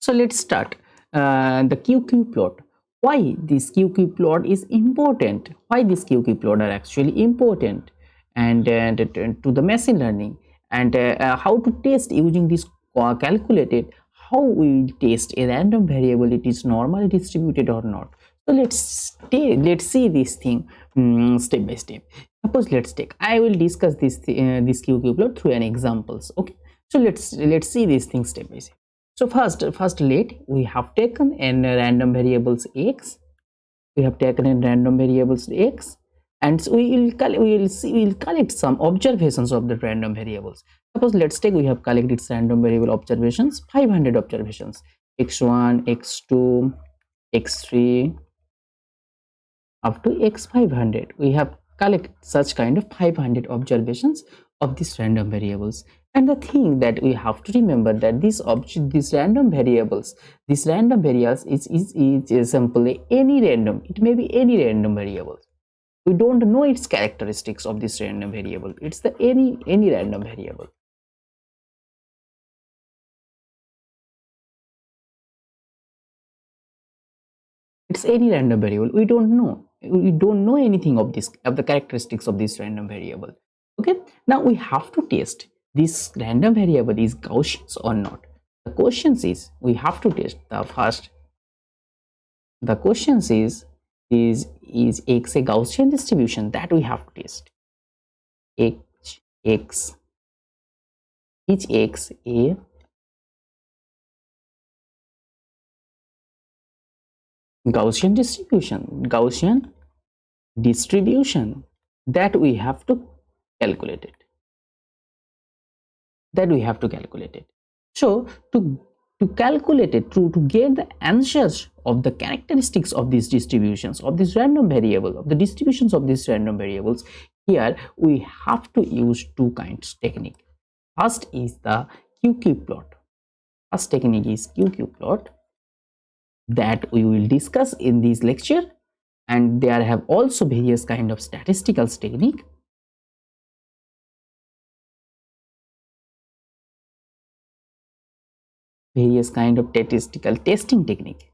So let's start the QQ plot. Why this QQ plot is important? Why this QQ plot are actually important, and to the machine learning, and how to test using this calculated. How we will test a random variable, it is normally distributed or not. So let's see this thing step by step. Suppose let's take. I will discuss this QQ plot through an examples. Okay. So let's see these things step by step. So first let we have taken in random variables x. We have taken in random variables x, and so we will collect some observations of the random variables. Suppose let's take we have collected random variable observations, 500 observations, x1, x2, x3 up to x500. We have collect such kind of 500 observations of these random variables. And the thing that we have to remember that these random variables is simply any random. It may be any random variable. We don't know its characteristics of this random variable. It's the any random variable. It's any random variable. We don't know anything of the characteristics of this random variable. Okay, now we have to test this random variable is Gaussian or not. The question is we have to test the question is x a Gaussian distribution? That we have to test. X is x a Gaussian distribution that we have to calculate it. So to calculate it, to get the answers of the characteristics of these distributions of this random variable, of the distributions of these random variables, here we have to use two kinds technique. First is the QQ plot. First technique is QQ plot that we will discuss in this lecture, and there have also various kind of statistical technique. Various kind of statistical testing technique.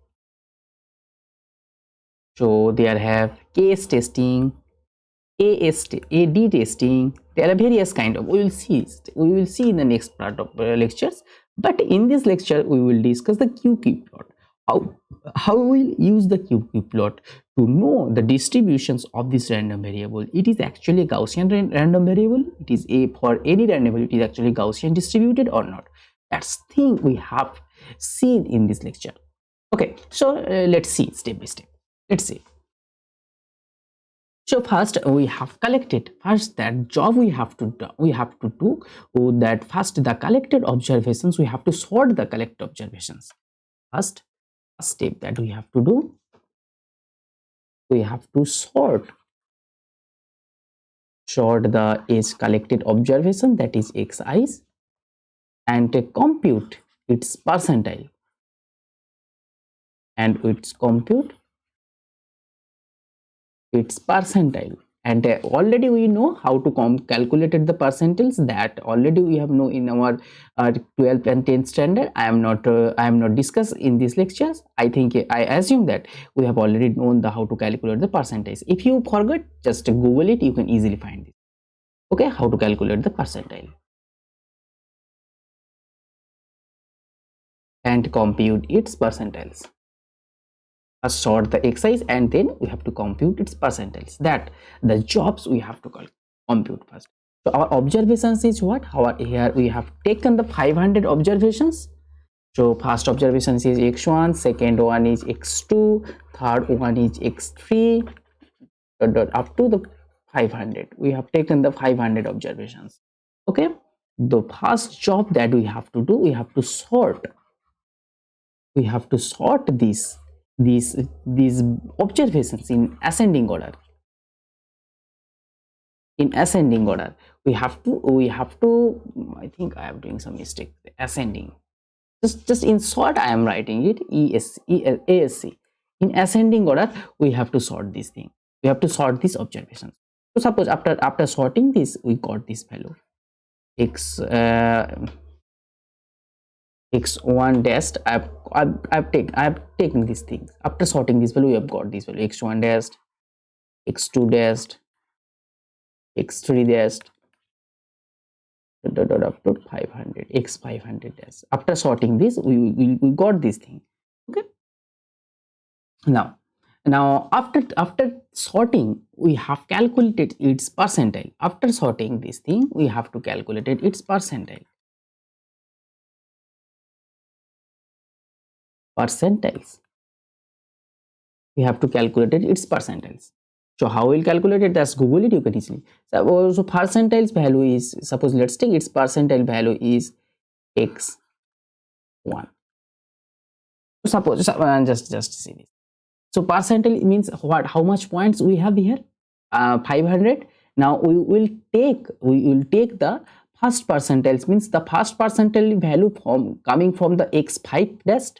So there have case testing, AD testing. There are various kind of. We will see in the next part of lectures. But in this lecture, we will discuss the QQ plot. How we will use the QQ plot to know the distributions of this random variable. It is actually a Gaussian random variable. It is for any random variable. It is actually Gaussian distributed or not. That's thing we have seen in this lecture. Okay, so let's see step by step. Let's see. So first we have collected. First, that job we have to do that. First, the collected observations, we have to sort the collected observations. First step that we have to do, we have to sort the age collected observation, that is xi's, and compute its percentile, and compute its percentile. And already we know how to calculate the percentiles. That already we have know in our 12th and 10th standard. I am not discuss in these lectures. I think I assume that we have already known how to calculate the percentage. If you forget, just Google it, you can easily find it. Okay, how to calculate the percentile and compute its percentiles. First sort the x's, and then we have to compute its percentiles. That the jobs we have to compute first. So our observations is what? Here we have taken the 500 observations. So first observation is x1, second one is x2, third one is x3, up to the 500. We have taken the 500 observations. Okay, the first job that we have to do, we have to sort these observations in ascending order. We have to I think I am doing some mistake. Ascending, just in short I am writing it ASC. In ascending order we have to sort this thing. We have to sort these observations. So suppose after sorting this, we got this value x1 dash. I have I've taken these things. After sorting this value, we have got this value x1 dash, x2 dash, x3 dash, up to 500, x 500 dash. After sorting this, we got this thing. Okay. Now after sorting, we have calculated its percentile. After sorting this thing, we have to calculate its percentile. Percentiles. We have to calculate its percentiles. So how we'll calculate it? Just Google it, you can easily. So percentiles value is, suppose let's take its percentile value is x1. Suppose just see this. So percentile means what? How much points we have here? 500. Now we will take the first percentiles, means the first percentile value coming from the x5 dash.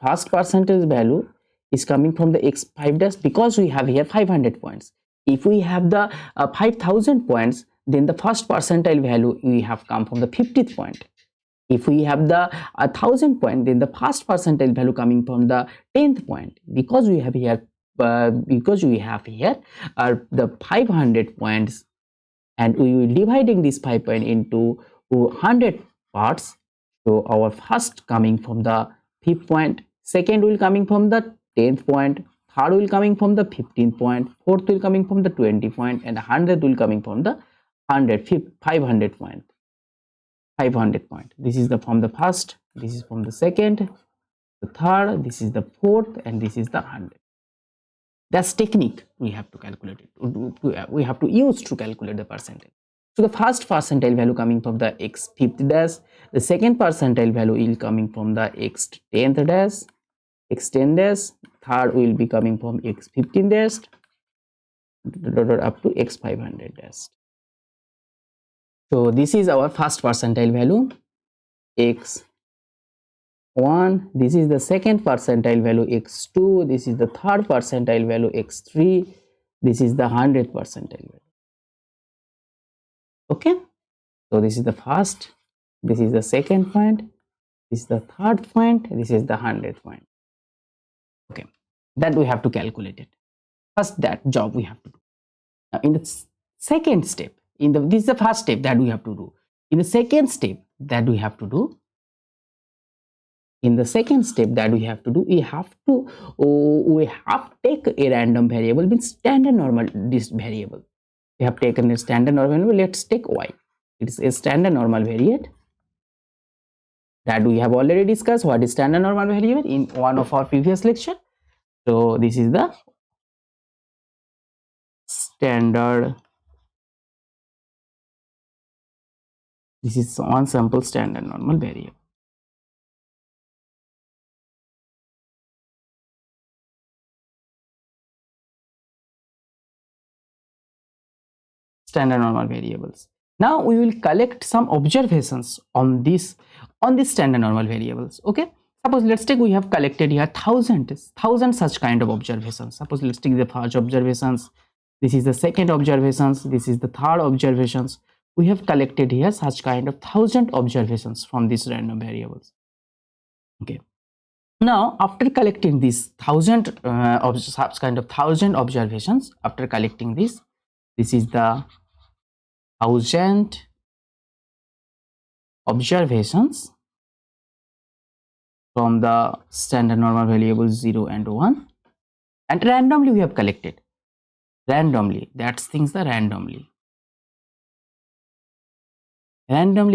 First percentage value is coming from the x5 dash, because we have here 500 points. If we have the 5000 points, then the first percentile value we have come from the 50th point. If we have the 1000 point, then the first percentile value coming from the 10th point, because we have here the 500 points, and we will dividing this 5 point into 100 parts. So our first coming from the 5th point, second will coming from the 10th point, third will coming from the 15th point, fourth will coming from the 20 point, and 100 will coming from the 500 point. 500 point. This is from the first, this is from the second, the third, this is the fourth, and this is the 100. That's technique we have to calculate it. We have to use to calculate the percentage. So the first percentile value coming from the x5th dash, the second percentile value will coming from the x10th dash, x10 dash, third will be coming from x15 dash, up to x500 dash. So this is our first percentile value x1, this is the second percentile value x2, this is the third percentile value x3, this is the 100th percentile value. Okay, so this is the first, this is the second point, this is the third point, this is the 100th point. Okay, that we have to calculate it. First, that job we have to do. Now in the second step, this is the first step that we have to do. In the second step that we have to do, we have to take a random variable, means standard normal this variable. We have taken a standard normal variable. Let's take y. It is a standard normal variable that we have already discussed. What is standard normal variable in one of our previous lecture? So this is the standard. This is one sample standard normal variable. Standard normal variables. Now we will collect some observations on this standard normal variables. Okay, suppose let's take, we have collected here thousand such kind of observations. Suppose let's take the first observations, this is the second observations, this is the third observations. We have collected here such kind of 1000 observations from these random variables. Okay, now after collecting these 1000 such kind of 1000 observations, after collecting this is the 1000 observations from the standard normal variables 0 and 1, and randomly we have collected. Randomly, that's things the randomly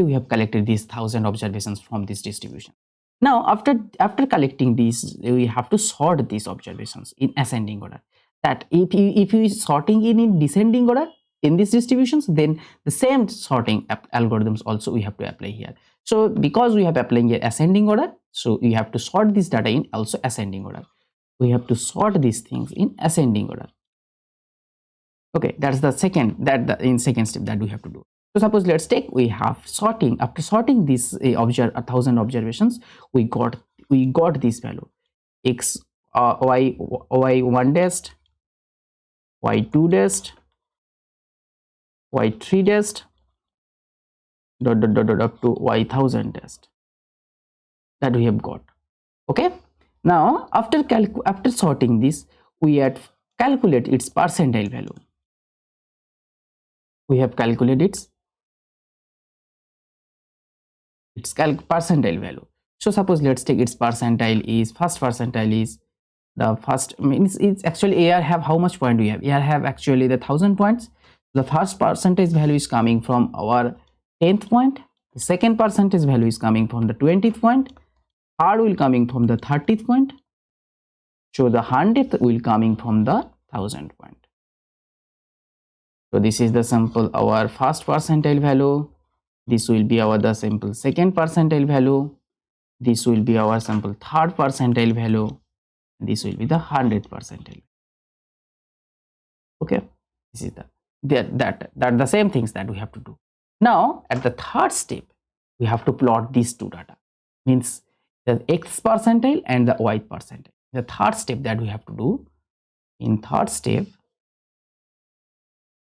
we have collected these 1000 observations from this distribution. Now after collecting these, we have to sort these observations in ascending order. That if you sorting in descending order in these distributions, then the same sorting algorithms also we have to apply here. So because we have applying here ascending order, so we have to sort this data in also ascending order. We have to sort these things in ascending order. Okay, that's the second second step that we have to do. So suppose let's take, we have sorting. After sorting this 1000 observations, we got this value x y1 dash, y2 dash, y3 dash, up to y1000 dash. that we have got. Okay, now after sorting this, we had calculate its percentile value. We have calculated its percentile value. So suppose let's take its percentile is, first percentile is the first, means it's actually AR have how much point we have. AR have actually the 1000 points. The first percentage value is coming from our 10th point. The second percentage value is coming from the 20th point. Third will coming from the 30th point. So the 100th will coming from the 1000 point. So this is the simple our first percentile value. This will be our the simple second percentile value. This will be our simple third percentile value. This will be the 100th percentile. Okay, this is that the same things that we have to do. Now at the third step, we have to plot these two data, means the x percentile and the y percentile. The third step that we have to do, in third step,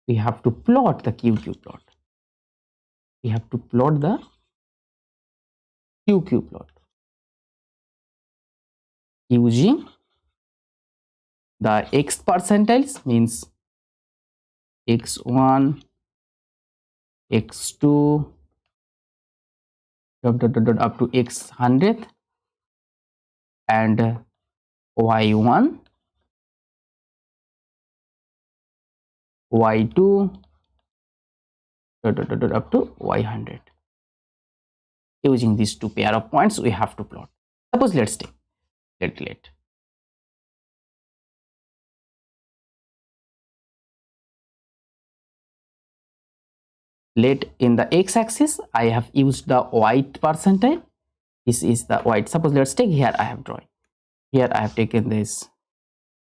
we have to plot the QQ plot. We have to plot the QQ plot using the x percentiles, means x1, x2, up to x 100th, and y1, y2, up to y100. Using these two pair of points, we have to plot. Suppose let's take let in the x-axis I have used the white percentile. This is the white. Suppose let's take here I have drawn. Here I have taken this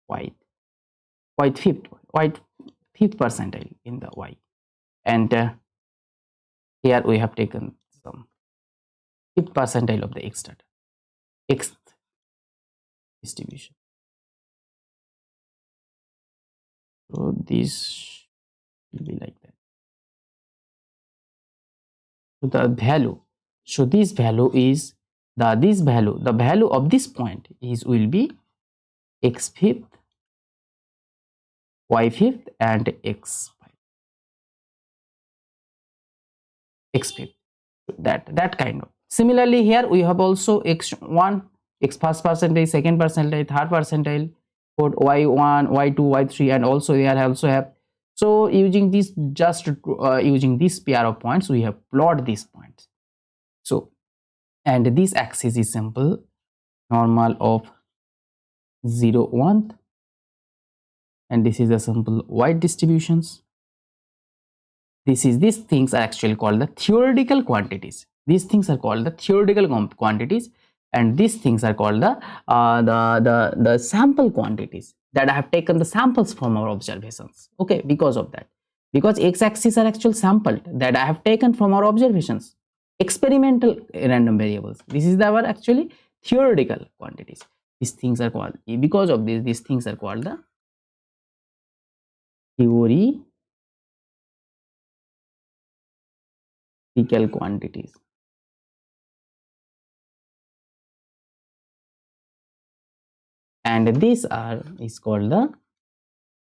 white fifth percentile in the y, and here we have taken some fifth percentile of the x data, x distribution. So this will be like that. So the value, so this value is the value of this point is will be x fifth, y fifth, and x fifth. That kind of. Similarly here we have also x1, x first percentile, second percentile, third percentile, for y1, y2, y3, and also here also have. So using this, just using this pair of points, we have plot these points. So, and this axis is simple normal of 0, 1th, and this is the simple white distributions. These things are actually called the theoretical quantities. These things are called the theoretical quantities, and these things are called the sample quantities, that I have taken the samples from our observations. Okay, because of that, because x-axis are actual sampled that I have taken from our observations, experimental random variables. This is our actually theoretical quantities. These things are called, because of this, these things are called the theoretical quantities. And these is called the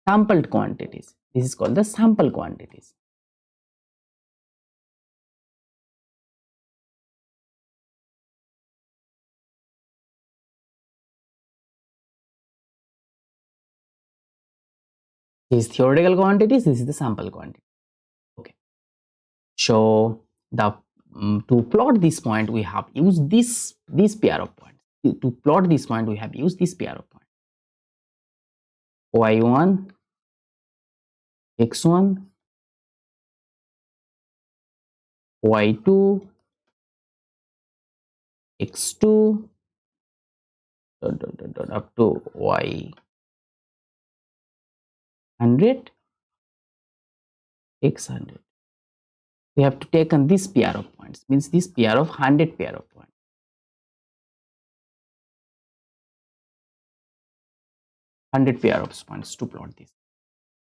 sampled quantities. This is called the sample quantities. These theoretical quantities, this is the sample quantity. Okay, so the to plot this point, we have used this pair of points. To plot this point, we have used this pair of points, y1, x1, y2, x2, up to y100, x100. We have to take on this pair of points, means this pair of 100 pair of points. 100 pair of points to plot this,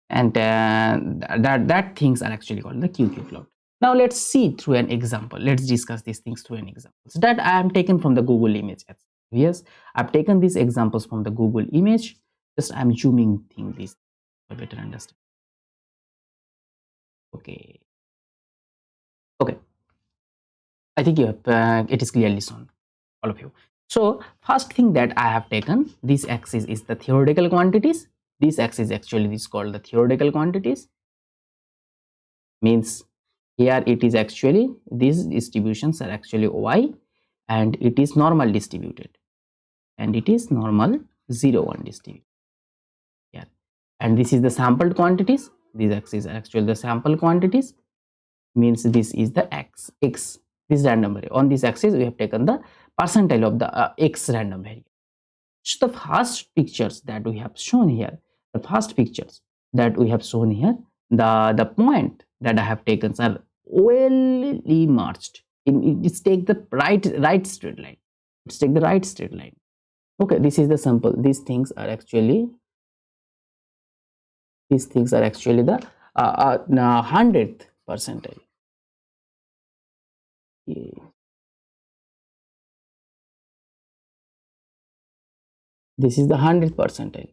and that things are actually called the QQ plot. Now let's see through an example. Let's discuss these things through an example. So that I am taken from the Google image. Yes, I've taken these examples from the Google image. Just I'm zooming this for better understand. Okay. Okay. I think you have it is clearly shown, all of you. So first thing that I have taken, this axis is the theoretical quantities. This axis actually is called the theoretical quantities. Means here it is actually, these distributions are actually y, and it is normal distributed, and it is normal 0 1 distributed here. And this is the sampled quantities. These axes are actually the sample quantities. Means this is the x, this random variable. On this axis we have taken the percentile of the x random variable. So the first pictures that we have shown here, the point that I have taken are well merged. It's take the right straight line. Let's take the right straight line. Okay, this is the sample. These things are actually the 100th percentile. Okay. This is the 100th percentile.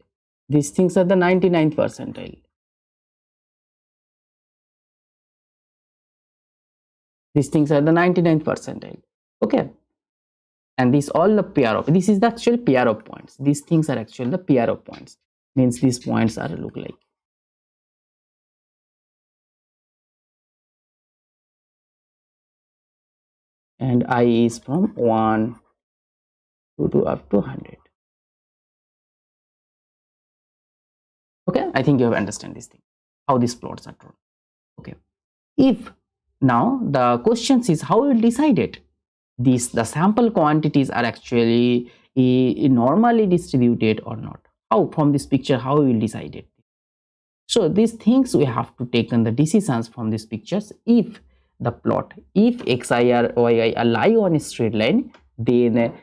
These things are the 99th percentile. These things are the 99th percentile. Okay. And these all the pair of, this is the actual pair of points. These things are actually the pair of points. Means these points are look like. And I is from 1 to up to 100. Okay, I think you have understand this thing, how these plots are drawn. Okay, if now the question is how we will decide it. The sample quantities are actually normally distributed or not. How from this picture, how we will decide it? So these things we have to take the decisions from these pictures. If the plot, if xi or yi are lie on a straight line, then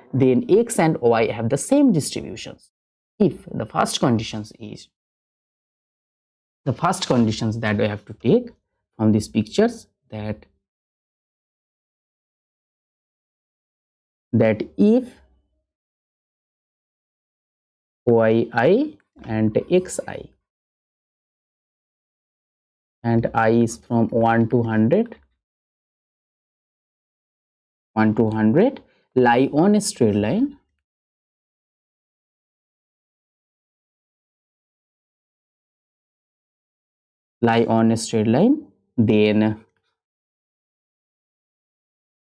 x and y have the same distributions. If the first conditions that we have to take from these pictures, that if yi and xi and I is from 1 to 100 lie on a straight line, then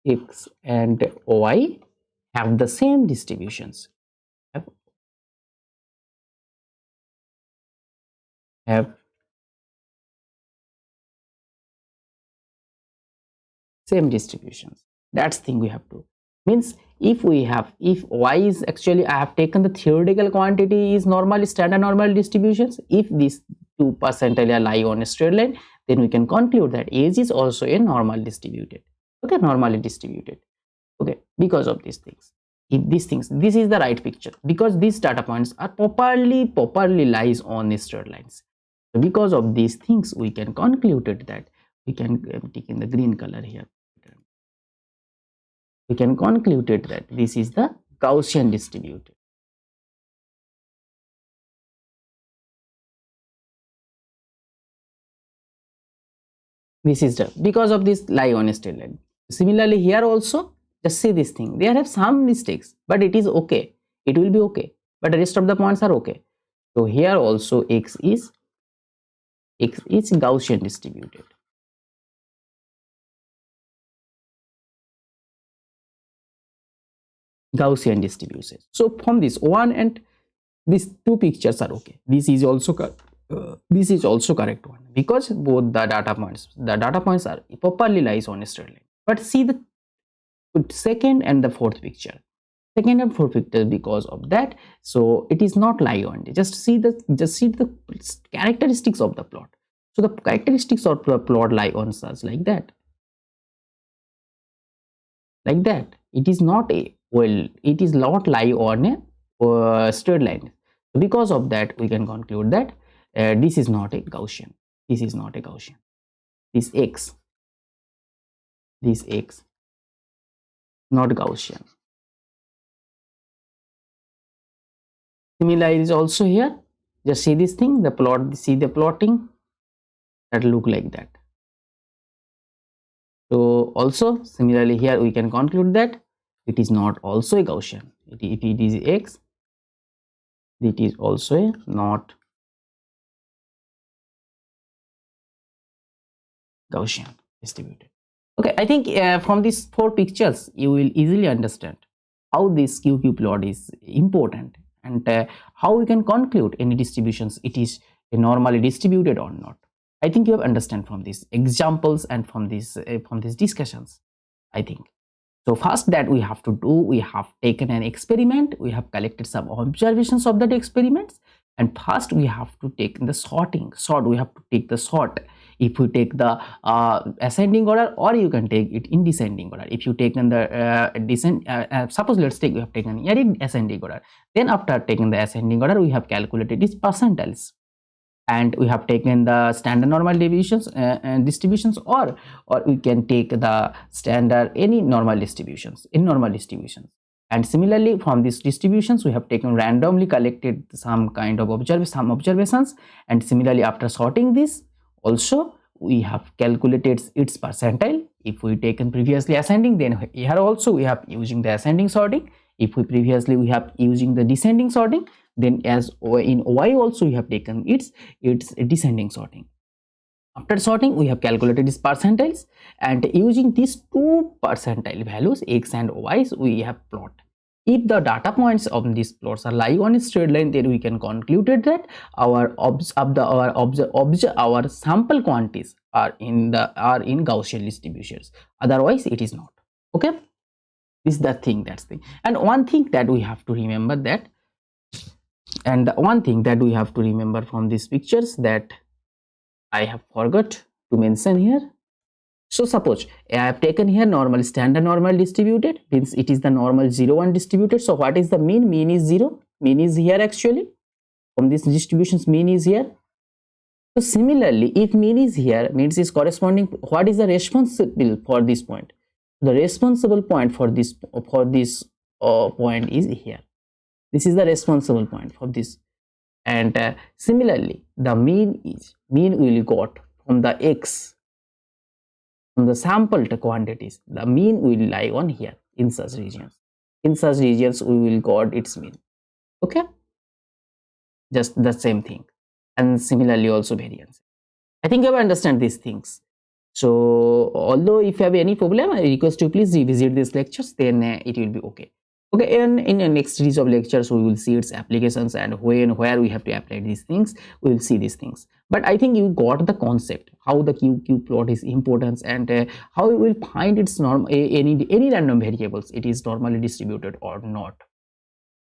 x and y have the same distributions, have same distributions. That's thing we have to. Means if y is actually, I have taken the theoretical quantity is normally standard normal distributions. If these two percentile lie on a straight line, then we can conclude that age is also a normal distributed. Okay, normally distributed. Okay, because of these things. If this is the right picture, because these data points are properly lies on the straight lines. So because of these things, we can conclude that we can take in the green color here. We can conclude that this is the Gaussian distributed. This is the because of this lie on a straight line. Similarly here also, just see this thing, they have some mistakes, but it is okay, it will be okay, but the rest of the points are okay. So here also x is Gaussian distributed. Gaussian distributions. So from this one and these two pictures are okay. This is also correct one, because both the data points are properly lies on a straight line. But see the second and the fourth picture. Second and fourth picture, because of that, so it is not lie on. Just see the characteristics of the plot. So the characteristics of the plot lie on such like that. It is not it is not lie on a straight line. So because of that, we can conclude that this is not a Gaussian. This x this x, not Gaussian. Similarly is also here. Just see this thing, the plot, see the plotting that look like that. So also similarly here we can conclude that it is not also a Gaussian. If it is x, it is also a not Gaussian distributed. Okay, I think from these 4 pictures you will easily understand how this QQ plot is important, and how we can conclude any distributions it is normally distributed or not. I think you have understand from these examples and from these discussions, I think. So first that we have to do, we have taken an experiment, we have collected some observations of that experiments, and first we have to take the we have to take the sort. If you take the ascending order, or you can take it in descending order. If you take in the suppose let's take we have taken here in ascending order, then after taking the ascending order we have calculated its percentiles, and we have taken the standard normal deviations and distributions, or we can take the standard any normal distributions in normal distributions. And similarly from these distributions we have taken randomly collected some kind of observations, and similarly after sorting this also we have calculated its percentile. If we taken previously ascending, then here also we have using the ascending sorting. If we previously we have using the descending sorting, then as in y also we have taken its descending sorting. After sorting we have calculated its percentiles, and using these 2 percentile values x and y we have plot. If the data points of these plots are lying on a straight line, then we can conclude that our sample quantities are in Gaussian distributions. Otherwise it is not. Okay, this is the thing, that's the thing. And one thing that we have to remember that, and one thing that we have to remember from these pictures that I have forgot to mention here. So suppose I have taken here normal, standard normal distributed, means it is the normal 0 1 distributed. So what is the mean? Mean is 0. Mean is here actually. From these distributions mean is here. So similarly, if mean is here, means is corresponding, what is the responsible for this point? The responsible point for this point is here. This is the responsible point for this. And similarly the mean will got from the x, from the sampled quantities, the mean will lie on here in such regions. In such regions we will got its mean. Okay, just the same thing. And similarly also variance. I think you have understand these things. So although if you have any problem, I request you please revisit these lectures, then it will be okay. Okay, and in the next series of lectures we will see its applications and where we have to apply these things. We will see these things, but I think you got the concept how the QQ plot is important, and how you will find its norm any random variables it is normally distributed or not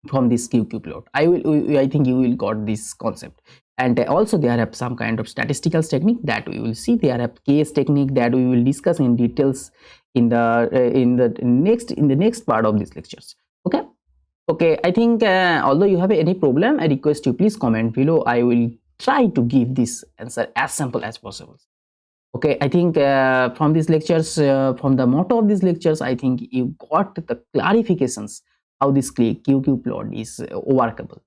from this QQ plot. I think you will got this concept. And also there are some kind of statistical technique that we will see. There are case technique that we will discuss in details in the next part of these lectures. Okay, I think although you have any problem, I request you please comment below. I will try to give this answer as simple as possible. Okay, I think from these lectures, from the motto of these lectures, I think you got the clarifications how this QQ plot is workable.